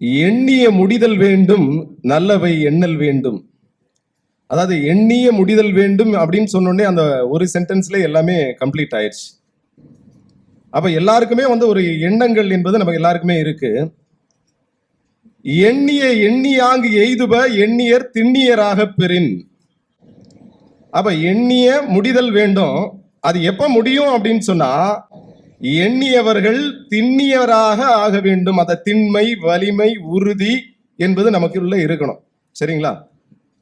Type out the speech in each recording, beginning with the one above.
எண்ணிய முடிதல் வேண்டும், நல்லவை எண்ணல் வேண்டும். அதாவது எண்ணிய முடிதல் வேண்டும் அப்படின்னு சொன்னோடனே அந்த ஒரு சென்டென்ஸ்ல எல்லாமே கம்ப்ளீட் ஆயிடுச்சு. அப்ப எல்லாருக்குமே ஒரு எண்ணங்கள் என்பது நமக்கு எல்லாருக்குமே இருக்கு. எண்ணிய எண்ணியாங்கு எய்துப எண்ணியர் திண்ணியராக பெறின். அப்ப எண்ணிய முடிதல் வேண்டும். அது எப்ப முடியும் அப்படின்னு சொன்னா, எண்ணியவர்கள் திண்ணியராக ஆக வேண்டும். அந்த திண்மை, வலிமை, உறுதி என்பது நமக்குள்ள இருக்கணும். சரிங்களா?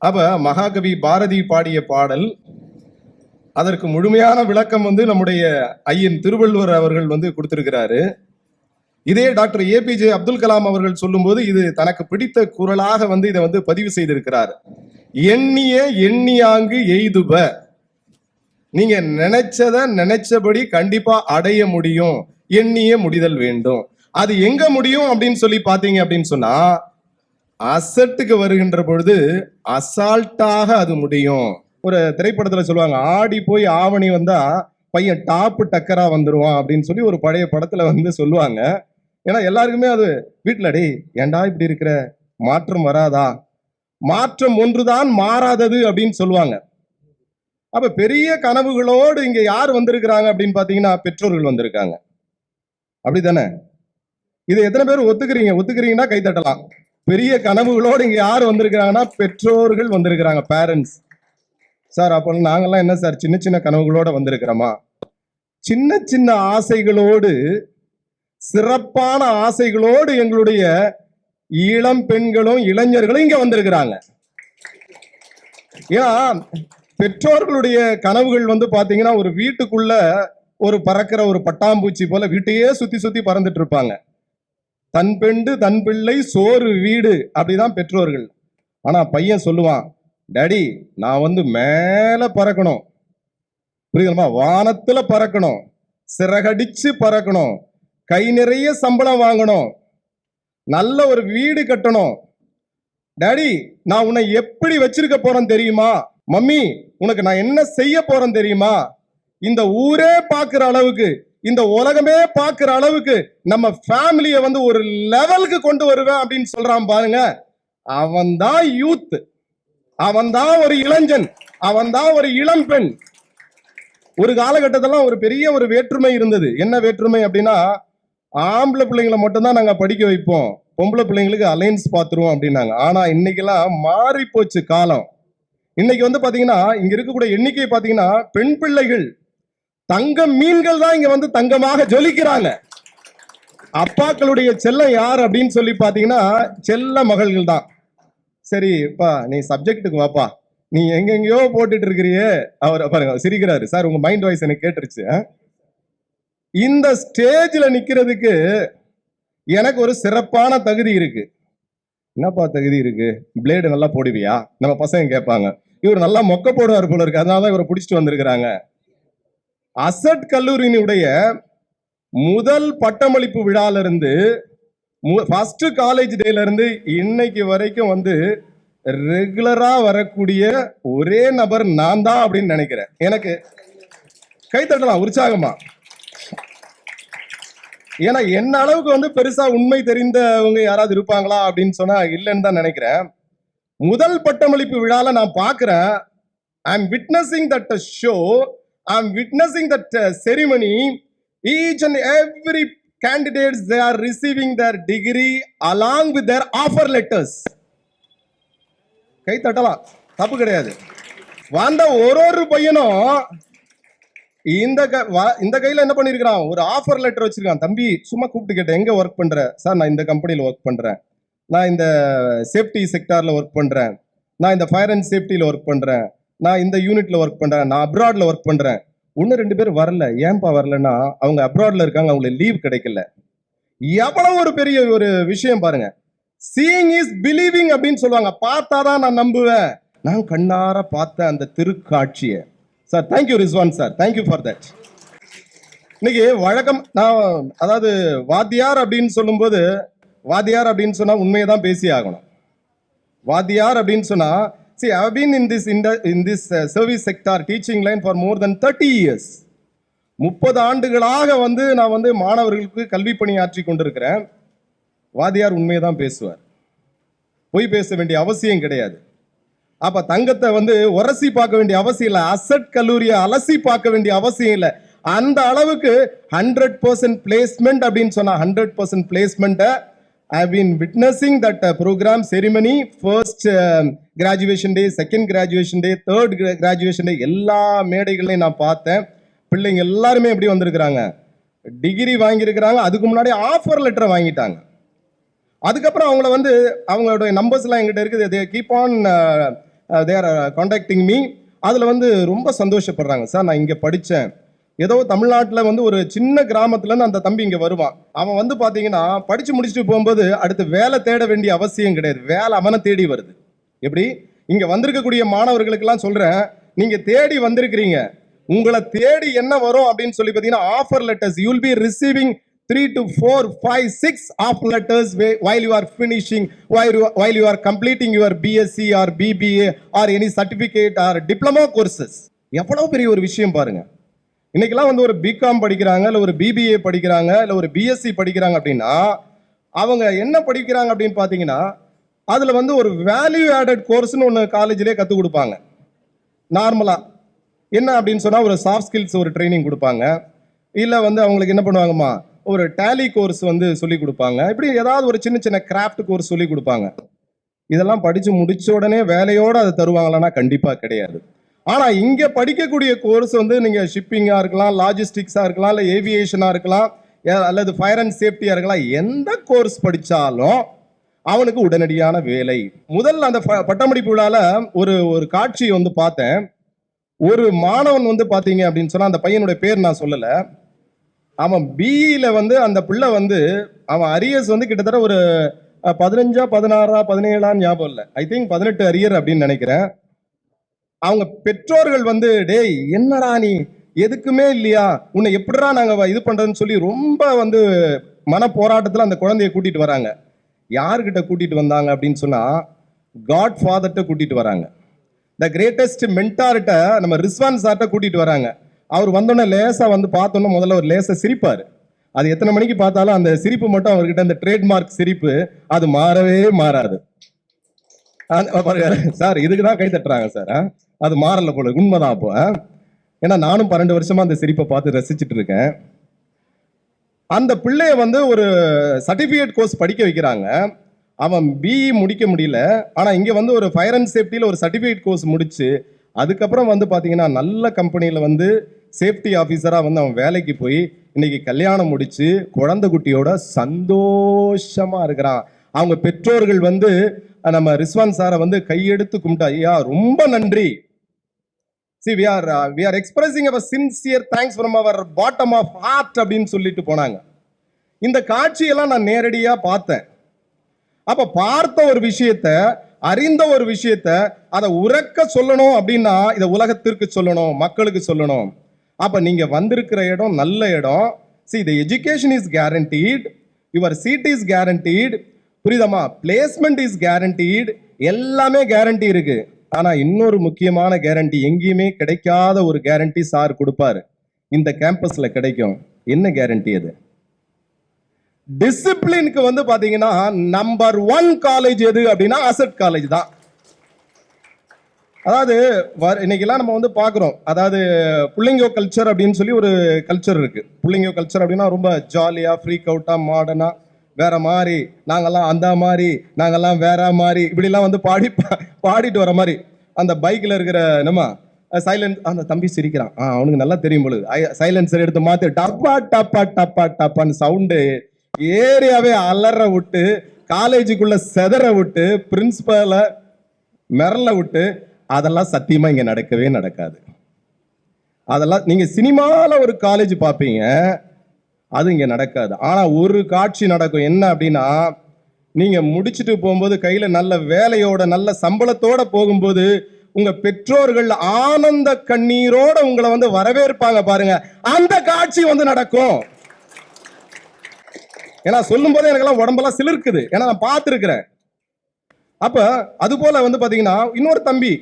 அப்ப மகாகவி பாரதி பாடிய பாடல், அதற்கு முழுமையான விளக்கம் நம்முடைய ஐயன் திருவள்ளுவர் அவர்கள் கொடுத்திருக்கிறாரு. இதே டாக்டர் ஏபிஜே அப்துல் கலாம் அவர்கள் சொல்லும்போது இது தனக்கு பிடித்த குரலாக இதை பதிவு செய்திருக்கிறார். எண்ணிய எண்ணியாங்கு எய்துப. நீங்க நினைச்சத நினைச்சபடி கண்டிப்பா அடைய முடியும். எண்ணிய முடிதல் வேண்டும். அது எங்க முடியும் அப்படின்னு சொல்லி பாத்தீங்க அப்படின்னு சொன்னா, அசட்டுக்கு வருகின்ற பொழுது அசால்ட்டாக அது முடியும். ஒரு திரைப்படத்துல சொல்லுவாங்க, ஆடி போய் ஆவணி வந்தா பையன் டாப்பு டக்கரா வந்துருவான் அப்படின்னு சொல்லி ஒரு பழைய படத்துல சொல்லுவாங்க. ஏன்னா எல்லாருக்குமே அது வீட்டுல, டே ஏண்டா இப்படி இருக்கிற, மாற்றம் வராதா, மாற்றம் ஒன்றுதான் மாறாதது அப்படின்னு சொல்லுவாங்க. அப்ப பெரிய கனவுகளோடு இங்க யார் வந்திருக்கிறாங்க அப்படின்னு பாத்தீங்கன்னா, பெற்றோர்கள் வந்திருக்காங்க. அப்படித்தானே? இது எத்தனை பேர் ஒத்துக்கிறீங்கன்னா கை தட்டலாம். பெரிய கனவுகளோடு இங்க யார் வந்திருக்கிறாங்கன்னா, பெற்றோர்கள் வந்திருக்கிறாங்க, பேரண்ட்ஸ். சார் அப்போ நாங்கெல்லாம் என்ன சார் சின்ன சின்ன கனவுகளோட வந்திருக்கிறோமா? சின்ன சின்ன ஆசைகளோடு, சிறப்பான ஆசைகளோடு எங்களுடைய இளம் பெண்களும் இளைஞர்களும் இங்க வந்திருக்கிறாங்க. ஏன்னா பெற்றோர்களுடைய கனவுகள் பாத்தீங்கன்னா, ஒரு வீட்டுக்குள்ள ஒரு பறக்கிற ஒரு பட்டாம்பூச்சி போல வீட்டையே சுத்தி சுத்தி பறந்துட்டு இருப்பாங்க. தன் பெண்டு தன் பிள்ளை சோறு வீடு, அப்படிதான் பெற்றோர்கள். ஆனா பையன் சொல்லுவான், டாடி நான் மேல பறக்கணும், புரியுதுமா, வானத்துல பறக்கணும், சிறகடிச்சு பறக்கணும், கை நிறைய சம்பளம் வாங்கணும், நல்ல ஒரு வீடு கட்டணும். டாடி நான் உன்னை எப்படி வச்சிருக்க போறேன் தெரியுமா? மம்மி உனக்கு நான் என்ன செய்ய போறேன் தெரியுமா? இந்த ஊரே பார்க்கிற அளவுக்கு, இந்த உலகமே பார்க்கிற அளவுக்கு நம்ம ஃபேமிலியை ஒரு லெவலுக்கு கொண்டு வருவேன் அப்படின்னு சொல்றான் பாருங்க. அவன் தான் யூத், அவன் தான் ஒரு இளைஞன், அவன் தான் ஒரு இளம் பெண். ஒரு காலகட்டத்திலாம் ஒரு பெரிய ஒரு வேற்றுமை இருந்தது. என்ன வேற்றுமை அப்படின்னா, ஆம்பளை பிள்ளைங்களை மட்டும்தான் நாங்க படிக்க வைப்போம், பொம்பளை பிள்ளைங்களுக்கு அலைன்ஸ் பார்த்துருவோம் அப்படின்னாங்க. ஆனா இன்னைக்கெல்லாம் மாறி போச்சு காலம். இன்னைக்கு பாத்தீங்கன்னா, இங்க இருக்கக்கூடிய எண்ணிக்கை பாத்தீங்கன்னா, பெண் பிள்ளைகள் தங்க மீன்கள் தான் இங்க தங்கமாக ஜொலிக்கிறாங்க. அப்பாக்களுடைய செல்லம் யார் அப்படின்னு சொல்லி பாத்தீங்கன்னா, செல்ல மகள்கள் தான். சரிப்பா நீ சப்ஜெக்டுக்கு வாப்பா, நீ எங்கெங்கயோ போட்டுட்டு இருக்கிறியே. அவர் பாருங்க சிரிக்கிறாரு, சார் உங்க மைண்ட் வாய்ஸ் எனக்கு கேட்டுருச்சு. இந்த ஸ்டேஜ்ல நிக்கிறதுக்கு எனக்கு ஒரு சிறப்பான தகுதி இருக்கு. என்னப்பா தகுதி இருக்கு? பிளேடு நல்லா போடுவியா? நம்ம பசங்க கேட்பாங்க. இவர் நல்லா மொக்க போடுவார் போல இருக்கு, அதனாலதான் இவரை பிடிச்சிட்டு வந்திருக்கிறாங்க. அசட் கல்லூரியினுடைய முதல் பட்டமளிப்பு விழால இருந்து, ஃபர்ஸ்ட் காலேஜ் டேல இருந்து இன்னைக்கு வரைக்கும் ரெகுலரா வரக்கூடிய ஒரே நபர் நான் தான் அப்படின்னு நினைக்கிறேன். எனக்கு கை தட்டலாம் உற்சாகமா. ஏன்னா என்ன அளவுக்கு பெருசா உண்மை தெரிந்தவங்க யாராவது இருப்பாங்களா அப்படின்னு சொன்னா இல்லைன்னு தான் நினைக்கிறேன். முதல் பட்டமளிப்பு விழால நான் பார்க்கிறேன், I am witnessing that show, I am witnessing that ceremony. Each and every candidates, they are receiving their degree along with their offer letters. கை தட்டலாம், தப்பு கிடையாது. வந்த ஒரு பையனும் இந்த கையில என்ன பண்ணிருக்கான், ஒரு ஆஃபர் லெட்டர் வச்சிருக்கான். தம்பி சும்மா கூப்பிட்டு கேட்டேன், எங்க ஒர்க் பண்ற? சார் நான் இந்த கம்பெனில ஒர்க் பண்றேன், நான் இந்த சேஃப்டி செக்டார்ல ஒர்க் பண்றேன், நான் இந்த ஃபயர் அண்ட் சேஃப்டியில ஒர்க் பண்றேன், நான் இந்த யூனிட்ல ஒர்க் பண்றேன், நான் அப்ராட்ல ஒர்க் பண்றேன். ஒன்னு ரெண்டு பேர் வரல. ஏன்பா வரலன்னா, அவங்க அப்ராட்ல இருக்காங்க, அவங்களுக்கு லீவ் கிடைக்கல. எவ்வளவு ஒரு பெரிய ஒரு விஷயம் பாருங்க. சீயிங் இஸ் பிலீவிங் அப்படின்னு சொல்லுவாங்க. பார்த்தாதான் நான் நம்புவேன். நான் கண்ணார பார்த்த அந்த திருக்காட்சியை. Sir thank you Rizwan sir, thank you for that. இன்னைக்கு வழக்கம் நான் அதாவது வாத்தியார் அப்படின்னு சொல்லும்போது, வாத்தியார் அப்படின்னு சொன்னா உண்மையை தான் பேசி ஆகணும். வாத்தியார் அப்படின்னு சொன்னா, see I have been in this service sector teaching line for more than 30 years. 30 ஆண்டுகளாக நான் மாணவர்களுக்கு கல்வி பணி ஆற்றி கொண்டிருக்கிறேன். வாதியார் உண்மையை தான் பேசுவார், பொய் பேச வேண்டிய அவசியம் கிடையாது. அப்ப தங்கத்தை வந்து உரசி பார்க்க வேண்டிய அவசியம் இல்லை, அசட் கல்லூரியை அலசி பார்க்க வேண்டிய அவசியம் இல்லை. அந்த அளவுக்கு 100% பிளேஸ்மெண்ட் அப்படின்னு சொன்னா 100% பிளேஸ்மெண்ட்டை I've been witnessing that program ceremony, first graduation day, second graduation day, third graduation day, எல்லா மேடைகளையும் நான் பார்த்தேன். பிள்ளைங்க எல்லாருமே எப்படி வந்திருக்கிறாங்க, டிகிரி வாங்கியிருக்கிறாங்க, அதுக்கு முன்னாடி ஆஃபர் லெட்டரை வாங்கிட்டாங்க. அதுக்கப்புறம் அவங்கள வந்து அவங்களோட நம்பர்ஸ்லாம் எங்கிட்ட இருக்குது, they keep on they are contacting me. அதில் வந்து ரொம்ப சந்தோஷப்படுறாங்க. சார் நான் இங்கே படித்தேன், ஏதோ தமிழ்நாட்டில் வந்து ஒரு சின்ன கிராமத்துலேருந்து அந்த தம்பி இங்கே வருவான். அவன் வந்து பார்த்தீங்கன்னா படித்து முடிச்சுட்டு போகும்போது அடுத்து வேலை தேட வேண்டிய அவசியம் கிடையாது, வேலை அவனை தேடி வருது. எப்படி இங்கே வந்திருக்கக்கூடிய மாணவர்களுக்கெல்லாம் சொல்கிறேன், நீங்கள் தேடி வந்திருக்கிறீங்க, உங்களை தேடி என்ன வரும் அப்படின்னு சொல்லி பார்த்தீங்கன்னா offer letters. You will B receiving 3 to 4, 5, 6 offer letters while you are finishing, while you are completing your BSc or BBA or any certificate or diploma courses. எவ்வளவு பெரிய ஒரு விஷயம் பாருங்க. இன்னைக்கெல்லாம் வந்து ஒரு பிகாம் படிக்கிறாங்க, இல்லை ஒரு பிபிஏ படிக்கிறாங்க, இல்லை ஒரு பிஎஸ்சி படிக்கிறாங்க அப்படின்னா அவங்க என்ன படிக்கிறாங்க அப்படின்னு பார்த்தீங்கன்னா அதில் வந்து ஒரு வேல்யூ ஆடட் கோர்ஸ்னு ஒன்று காலேஜ்லேயே கற்றுக் கொடுப்பாங்க. நார்மலாக என்ன அப்படின்னு சொன்னால் ஒரு சாஃப்ட் ஸ்கில்ஸ் ஒரு ட்ரைனிங் கொடுப்பாங்க, இல்லை வந்து அவங்களுக்கு என்ன பண்ணுவாங்கம்மா ஒரு டேலி கோர்ஸ் வந்து சொல்லி கொடுப்பாங்க, இப்படி ஏதாவது ஒரு சின்ன சின்ன கிராஃப்ட் கோர்ஸ் சொல்லி கொடுப்பாங்க. இதெல்லாம் படித்து முடிச்ச உடனே வேலையோடு அதை தருவாங்களான்னா கண்டிப்பாக கிடையாது. ஆனால் இங்கே படிக்கக்கூடிய கோர்ஸ் வந்து நீங்கள் ஷிப்பிங்காக இருக்கலாம், லாஜிஸ்டிக்ஸாக இருக்கலாம், இல்லை ஏவியேஷனாக இருக்கலாம், அல்லது ஃபயர் அண்ட் சேஃப்டியாக இருக்கலாம், எந்த கோர்ஸ் படித்தாலும் அவனுக்கு உடனடியான வேலை. முதல்ல அந்த பட்டமளிப்பு விழாவில் ஒரு காட்சி வந்து பார்த்தேன். ஒரு மாணவன் வந்து பார்த்தீங்க அப்படின்னு சொன்னால், அந்த பையனுடைய பேர் நான் சொல்லலை, அவன் பிஇல வந்து அந்த பிள்ளை வந்து அவன் அரியர்ஸ் வந்து கிட்டத்தட்ட ஒரு 15, 16, 17 ஞாபகம் இல்லை, ஐ திங்க் 18 அரியர் அப்படின்னு நினைக்கிறேன். அவங்க பெற்றோர்கள் வந்து டேய் என்னடா நீ எதுக்குமே இல்லையா, உன்னை எப்படிடா நாங்கள் இது பண்ணுறதுன்னு சொல்லி ரொம்ப வந்து மன போராட்டத்தில் அந்த குழந்தைய கூட்டிகிட்டு வராங்க. யார்கிட்ட கூட்டிகிட்டு வந்தாங்க அப்படின்னு சொன்னால் காட் ஃபாதர்கிட்ட கூட்டிகிட்டு வராங்க. த கிரேட்டஸ்ட் மென்டார்கிட்ட நம்ம ரிஸ்வான் சார்கிட்ட கூட்டிகிட்டு வராங்க. அவர் வந்தோடனே லேசாக வந்து பார்த்தோன்னே முதல்ல ஒரு லேசாக சிரிப்பார். அது எத்தனை மணிக்கு பார்த்தாலும் அந்த சிரிப்பு மட்டும் அவர்கிட்ட அந்த ட்ரேட்மார்க் சிரிப்பு அது மாறவே மாறாது. சார் இதுக்கு தான் கை தட்டுறாங்க சார், அது மாறல போல, உண்மைதான். அப்போ ஏன்னா நானும் 12 வருஷமா அந்த சிரிப்பை பார்த்து ரசிச்சுட்டு இருக்கேன். அந்த பிள்ளைய வந்து ஒரு சர்டிஃபிகேட் கோர்ஸ் படிக்க வைக்கிறாங்க. அவன் பிஇ முடிக்க முடியல, ஆனால் இங்கே வந்து ஒரு ஃபயர் அண்ட் சேஃப்டியில் ஒரு சர்டிஃபிகேட் கோர்ஸ் முடிச்சு அதுக்கப்புறம் வந்து பார்த்தீங்கன்னா நல்ல கம்பெனியில் வந்து சேஃப்டி ஆஃபீஸராக வந்து அவன் வேலைக்கு போய் இன்னைக்கு கல்யாணம் முடிச்சு குழந்தை குட்டியோட சந்தோஷமா இருக்கிறான். அவங்க பெற்றோர்கள் வந்து நம்ம ரிஸ்வான் சாரை வந்து கையெடுத்து கும்பிட்டா, ஐயா ரொம்ப நன்றி. See, we are expressing our sincere thanks from our bottom of heart அப்படின்னு சொல்லிட்டு போனாங்க. இந்த காட்சியெல்லாம் நான் நேரடியா பார்த்தேன். அப்ப பார்த்த ஒரு விஷயத்த, அறிந்த ஒரு விஷயத்த அதை உறக்க சொல்லணும் அப்படின்னா இதை உலகத்திற்கு சொல்லணும், மக்களுக்கு சொல்லணும். அப்ப நீங்க வந்திருக்கிற இடம் நல்ல இடம். See, the education is guaranteed, your seat is guaranteed, புரியுதமா, பிளேஸ்மெண்ட் இஸ் கேரண்டீட், எல்லாமே கேரண்டி இருக்கு. ஆனா இன்னொரு முக்கியமான கேரண்டி, எங்கேயுமே கிடைக்காத ஒரு கேரண்டி சார் கொடுப்பாரு, இந்த கேம்பஸ்ல கிடைக்கும். என்ன கேரண்டி அது? டிசிப்ளினுக்கு வந்து பாத்தீங்கன்னா நம்பர் 1 காலேஜ் எது அப்படின்னா அசட் காலேஜ் தான். அதாவது இன்னைக்கெல்லாம் நம்ம வந்து பார்க்குறோம், அதாவது புள்ளிங்கோ கல்ச்சர் அப்படின்னு சொல்லி ஒரு கல்ச்சர் இருக்கு. புள்ளிங்கோ கல்ச்சர் அப்படின்னா ரொம்ப ஜாலியா ஃப்ரீக் அவுட்டா மாடர்னா வேற மாதிரி, நாங்கெல்லாம் அந்த மாதிரி, நாங்கெல்லாம் வேற மாதிரி, இப்படிலாம் வந்து பாடிட்டு வர மாதிரி. அந்த பைக்கில் இருக்கிற நம்ம சைலன்ஸ், அந்த தம்பி சிரிக்கிறான், அவனுக்கு நல்லா தெரியும் பொழுது சைலன்சர் எடுத்து மாற்றி டப்பா டப்பா டப்பா டப்பான்னு சவுண்டு ஏரியாவே அலற விட்டு, காலேஜுக்குள்ள செதற விட்டு, பிரின்சிபலை மிரள விட்டு, அதெல்லாம் சத்தியமா இங்க நடக்கவே நடக்காது. அதெல்லாம் நீங்க சினிமாவில் ஒரு காலேஜ் பார்ப்பீங்க, அது இங்க நடக்காது. ஆனா ஒரு காட்சி நடக்கும். என்ன அப்படின்னா, நீங்க முடிச்சுட்டு போகும்போது கையில நல்ல வேலையோட நல்ல சம்பளத்தோட போகும்போது உங்க பெற்றோர்கள் ஆனந்த கண்ணீரோட உங்களை வந்து வரவேற்பாங்க பாருங்க, அந்த காட்சி வந்து நடக்கும். ஏன்னா சொல்லும் போதே எனக்கெல்லாம் உடம்பெல்லாம் சிலிர்க்குது, ஏன்னா நான் பார்த்துருக்கிறேன். அப்ப அது போல வந்து பாத்தீங்கன்னா இன்னொரு தம்பி,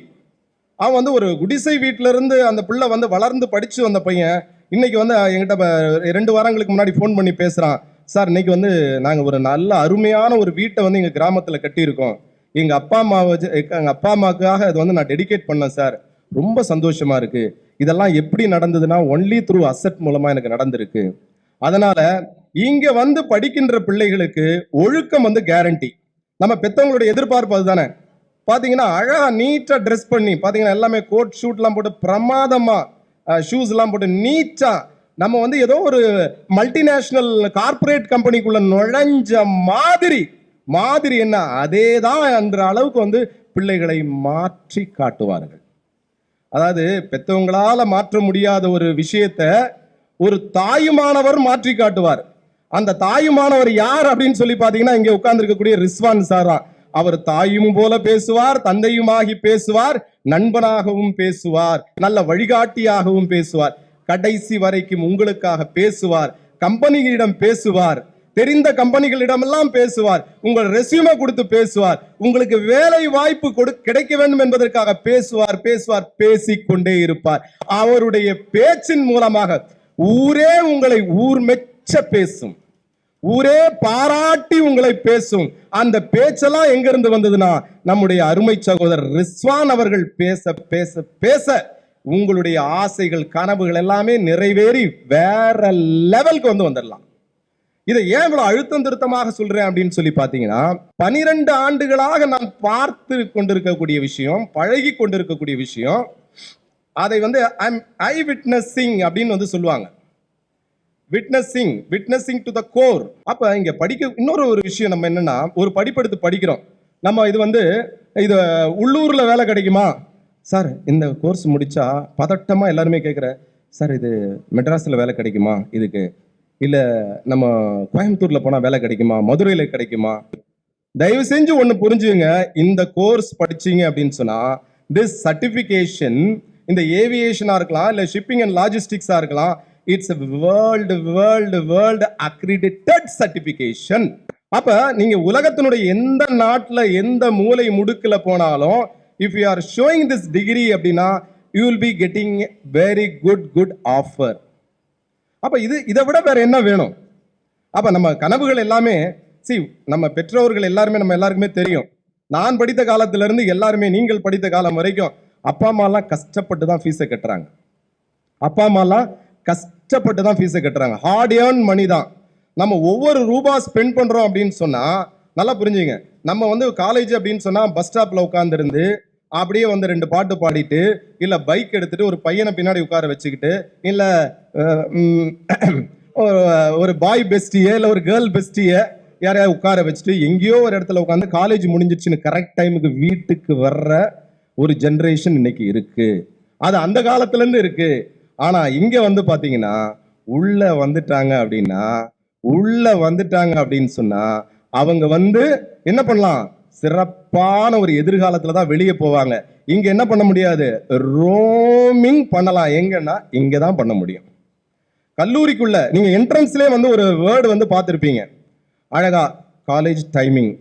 அவன் வந்து ஒரு குடிசை வீட்டுல இருந்து அந்த பிள்ளை வந்து வளர்ந்து படிச்சு வந்த பையன், இன்னைக்கு வந்து என்கிட்ட 2 வாரங்களுக்கு முன்னாடி ஃபோன் பண்ணி பேசுறான். சார் இன்னைக்கு வந்து நாங்க ஒரு நல்ல அருமையான ஒரு வீட்டை வந்து எங்க கிராமத்துல கட்டியிருக்கோம், எங்க அப்பா அம்மாவுக்காக அதை வந்து நான் டெடிகேட் பண்ணேன் சார், ரொம்ப சந்தோஷமா இருக்கு. இதெல்லாம் எப்படி நடந்ததுன்னா ஒன்லி த்ரூ அசெட் மூலமா எனக்கு நடந்திருக்கு. அதனால இங்க வந்து படிக்கின்ற பிள்ளைகளுக்கு ஒழுக்கம் வந்து கேரண்டி. நம்ம பெத்தவங்களுடைய எதிர்பார்ப்பு அதுதானே. பாத்தீங்கன்னா அழகா நீட்டா ட்ரெஸ் பண்ணி பாத்தீங்கன்னா எல்லாமே கோட் ஷூட் எல்லாம் போட்டு பிரமாதமா ஷூஸ் எல்லாம் போட்டு நீட்டா நம்ம வந்து ஏதோ ஒரு மல்டிநேஷனல் கார்பரேட் கம்பெனிக்குள்ள நுழைஞ்ச மாதிரி என்ன அதேதான் என்ற அளவுக்கு வந்து பிள்ளைகளை மாற்றி காட்டுவார்கள். அதாவது பெத்தவங்களால மாற்ற முடியாத ஒரு விஷயத்த ஒரு தாயுமானவர் மாற்றி காட்டுவார். அந்த தாயுமானவர் யார் அப்படின்னு சொல்லி பாத்தீங்கன்னா இங்க உட்கார்ந்து இருக்கக்கூடிய ரிஸ்வான் சாரா. அவர் தாயும் போல பேசுவார், தந்தையுமாகி பேசுவார், நண்பனாகவும் பேசுவார், நல்ல வழிகாட்டியாகவும் பேசுவார், கடைசி வரைக்கும் உங்களுக்காக பேசுவார், கம்பெனிகளிடம் பேசுவார், தெரிந்த கம்பெனிகளிடமெல்லாம் பேசுவார், உங்கள் ரெஸ்யூமே கொடுத்து பேசுவார், உங்களுக்கு வேலை வாய்ப்பு கிடைக்க வேண்டும் என்பதற்காக பேசுவார், பேசிக்கொண்டே இருப்பார். அவருடைய பேச்சின் மூலமாக ஊரே உங்களை ஊர் மெச்ச பேசும், ஊரே பாராட்டி உங்களை பேசும். அந்த பேச்செல்லாம் எங்க இருந்து வந்ததுன்னா நம்முடைய அருமை சகோதரர் ரிஸ்வான் அவர்கள் பேச பேச பேச உங்களுடைய ஆசைகள் கனவுகள் எல்லாமே நிறைவேறி வேற லெவலுக்கு வந்து வந்துடலாம். இதை ஏன் இவ்வளவு அழுத்தம் திருத்தமாக சொல்றேன் அப்படின்னு சொல்லி பாத்தீங்கன்னா 12 ஆண்டுகளாக நான் பார்த்து கொண்டிருக்கக்கூடிய விஷயம், பழகி கொண்டிருக்கக்கூடிய விஷயம், அதை வந்து ஐ விட்னஸிங் அப்படின்னு வந்து சொல்லுவாங்க. Witnessing to the core. அப்ப இங்க படிக்க இன்னொரு ஒரு விஷயம் நம்ம என்னன்னா, ஒரு படிப்பெடுத்து படிக்கிறோம் நம்ம, இது வந்து இது உள்ளூர்ல வேலை கிடைக்குமா சார், இந்த கோர்ஸ் முடிச்சா பதட்டமா எல்லாருமே கேட்குற சார் இது மெட்ராஸ்ல வேலை கிடைக்குமா, இதுக்கு இல்ல நம்ம கோயம்புத்தூர்ல போனா வேலை கிடைக்குமா, மதுரையில கிடைக்குமா. தயவு செஞ்சு ஒண்ணு புரிஞ்சுங்க, இந்த கோர்ஸ் படிச்சீங்க அப்படின்னு சொன்னா திஸ் சர்டிபிகேஷன் இந்த ஏவியேஷனா இருக்கலாம் இல்ல ஷிப்பிங் அண்ட் லாஜிஸ்டிக்ஸா இருக்கலாம், இட்ஸ் வேர்ல்டு அக்ரிடிட்டட் சர்டிபிகேஷன். அப்ப நீங்க உலகத்தினுடைய எந்த நாட்டுல எந்த மூலை முடுக்குல போனாலும் if you are showing this degree அப்படின்னா you will be getting very good offer. அப்ப இதை விட வேற என்ன வேணும்? அப்ப நம்ம கனவுகள் எல்லாமே நம்ம பெற்றோர்கள் எல்லாருமே நம்ம எல்லாருக்குமே தெரியும். நான் படித்த காலத்துல இருந்து எல்லாருமே நீங்கள் படித்த காலம் வரைக்கும் அப்பா அம்மா எல்லாம் கஷ்டப்பட்டு தான் ஃபீஸை கட்டுறாங்க. அப்பா அம்மா எல்லாம் கஷ்டப்பட்டு தான் ஃபீஸை கட்டுறாங்க. ஹார்ட் ஏர்ன் மணி தான். நம்ம ஒவ்வொரு ரூபா ஸ்பெண்ட் பண்றோம் அப்படின்னு சொன்னா நல்லா புரிஞ்சுங்க. நம்ம வந்து காலேஜ் அப்படின்னு சொன்னா பஸ் ஸ்டாப்ல உட்கார்ந்து அப்படியே வந்து 2 பாட்டு பாடிட்டு இல்ல பைக் எடுத்துட்டு ஒரு பையனை பின்னாடி உட்கார வச்சுக்கிட்டு இல்ல ஒரு பாய் பெஸ்டிய இல்ல ஒரு கேர்ள் பெஸ்டிய யாரையாவது உட்கார வச்சுட்டு எங்கேயோ ஒரு இடத்துல உட்காந்து காலேஜ் முடிஞ்சிருச்சுன்னு கரெக்ட் டைமுக்கு வீட்டுக்கு வர்ற ஒரு ஜெனரேஷன் இன்னைக்கு இருக்கு. அது அந்த காலத்துல இருந்து இருக்கு. ஆனா இங்க வந்து பாத்தீங்கன்னா உள்ள வந்துட்டாங்க அப்படின்னு சொன்னா அவங்க வந்து என்ன பண்ணலாம், சிறப்பான ஒரு எதிர்காலத்துல தான் வெளியே போவாங்க. இங்க என்ன பண்ண முடியாது, ரோமிங் பண்ணலாம். எங்கன்னா இங்க தான் பண்ண முடியும். கல்லூரிக்குள்ள நீங்க என்ட்ரன்ஸ்லயே வந்து ஒரு வேர்டு வந்து பார்த்திருப்பீங்க அழகா, காலேஜ் டைமிங்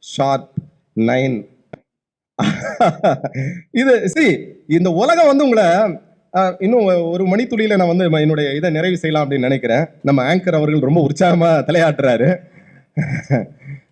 ஷார்ப் 9. இது இந்த உலகம் வந்து உங்களை இன்னும் ஒரு மணித்துளியில நான் வந்து என்னுடைய இதை நிறைவு செய்யலாம் அப்படின்னு நினைக்கிறேன். நம்ம ஆங்கர் அவர்கள் ரொம்ப உற்சாகமா தலையாட்டுறாரு.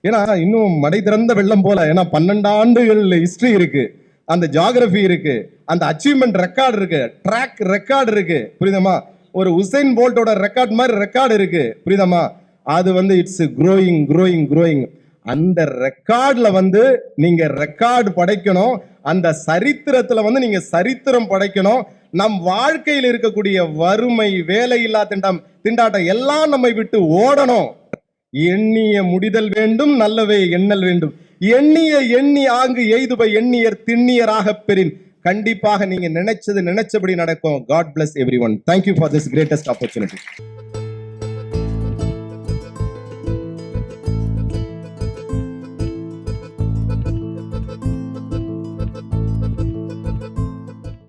ஏன்னா இன்னும் மடை திறந்த வெள்ளம் போல, ஏன்னா 12 ஆண்டுகள் ஹிஸ்டரி இருக்கு, அந்த ஜியோகிராஃபி இருக்கு, அந்த அச்சீவ்மெண்ட் ரெக்கார்டு இருக்கு, ட்ராக் ரெக்கார்டு இருக்கு, புரியுதமா? ஒரு உசைன் போல்ட்டோட ரெக்கார்ட் மாதிரி ரெக்கார்டு இருக்கு, புரியுதமா? அது வந்து இட்ஸ் க்ரோயிங். அந்த ரெக்கார்ட்ல வந்து நீங்க ரெக்கார்டு படைக்கணும். அந்த சரித்திரத்துல வந்து நீங்க சரித்திரம் படைக்கணும். நம் வாழ்க்கையில் இருக்கக்கூடிய வறுமை, வேலையில்லா திண்டாட்டம் எல்லாம் நம்மை விட்டு ஓடணும். எண்ணிய முடிதல் வேண்டும், நல்லவே எண்ணல் வேண்டும். எண்ணி ஆங்கு எய்துப எண்ணியர் திண்ணியராக பெறின். கண்டிப்பாக நீங்க நினைச்சபடி நடக்கும். God bless everyone. Thank you for this greatest opportunity.